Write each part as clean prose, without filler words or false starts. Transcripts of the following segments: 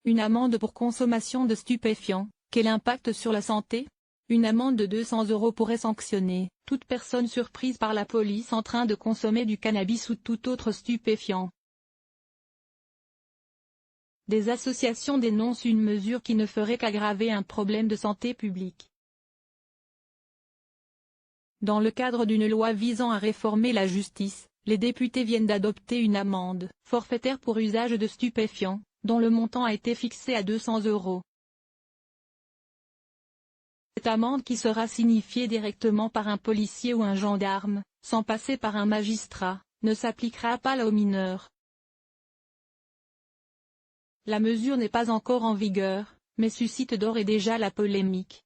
Une amende pour consommation de stupéfiants, quel impact sur la santé? Une amende de 200 € pourrait sanctionner toute personne surprise par la police en train de consommer du cannabis ou tout autre stupéfiant. Des associations dénoncent une mesure qui ne ferait qu'aggraver un problème de santé publique. Dans le cadre d'une loi visant à réformer la justice, les députés viennent d'adopter une amende forfaitaire pour usage de stupéfiants, dont le montant a été fixé à 200 €. Cette amende qui sera signifiée directement par un policier ou un gendarme, sans passer par un magistrat, ne s'appliquera pas aux mineurs. La mesure n'est pas encore en vigueur, mais suscite d'ores et déjà la polémique.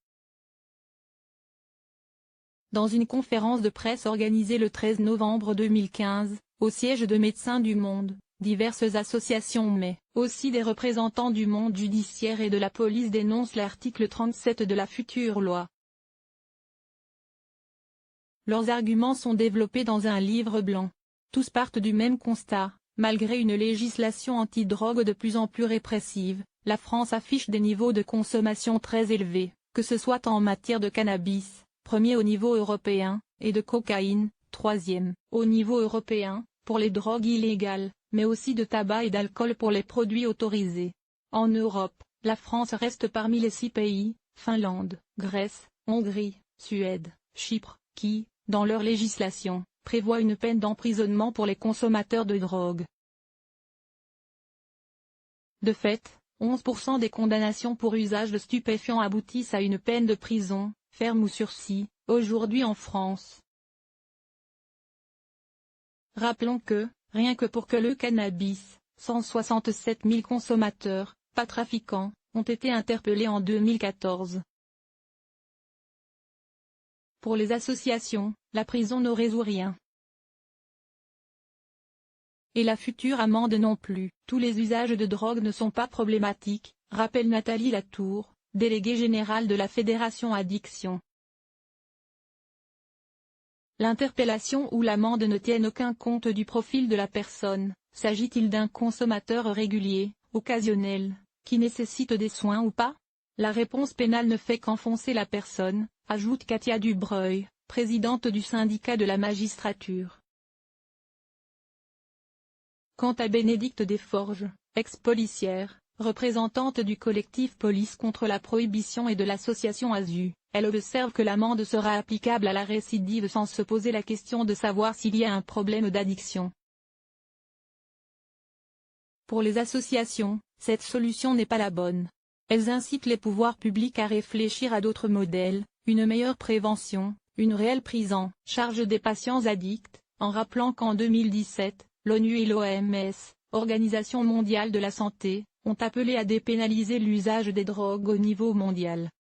Dans une conférence de presse organisée le 13 novembre 2015, au siège de Médecins du Monde, diverses associations mais aussi des représentants du monde judiciaire et de la police dénoncent l'article 37 de la future loi. Leurs arguments sont développés dans un livre blanc. Tous partent du même constat: malgré une législation anti-drogue de plus en plus répressive, la France affiche des niveaux de consommation très élevés, que ce soit en matière de cannabis, premier au niveau européen, et de cocaïne, troisième au niveau européen, pour les drogues illégales, mais aussi de tabac et d'alcool pour les produits autorisés. En Europe, la France reste parmi les 6 pays, Finlande, Grèce, Hongrie, Suède, Chypre, qui, dans leur législation, prévoient une peine d'emprisonnement pour les consommateurs de drogue. De fait, 11% des condamnations pour usage de stupéfiants aboutissent à une peine de prison, ferme ou sursis, aujourd'hui en France. Rappelons que, rien que pour que le cannabis, 167 000 consommateurs, pas trafiquants, ont été interpellés en 2014. Pour les associations, la prison ne résout rien. Et la future amende non plus. Tous les usages de drogue ne sont pas problématiques, rappelle Nathalie Latour, déléguée générale de la Fédération Addiction. L'interpellation ou l'amende ne tiennent aucun compte du profil de la personne. S'agit-il d'un consommateur régulier, occasionnel, qui nécessite des soins ou pas? La réponse pénale ne fait qu'enfoncer la personne, ajoute Katia Dubreuil, présidente du syndicat de la magistrature. Quant à Bénédicte Desforges, ex-policière, représentante du collectif Police contre la prohibition et de l'association ASU, elle observe que l'amende sera applicable à la récidive sans se poser la question de savoir s'il y a un problème d'addiction. Pour les associations, cette solution n'est pas la bonne. Elles incitent les pouvoirs publics à réfléchir à d'autres modèles, une meilleure prévention, une réelle prise en charge des patients addicts, en rappelant qu'en 2017, l'ONU et l'OMS, Organisation mondiale de la santé, ont appelé à dépénaliser l'usage des drogues au niveau mondial.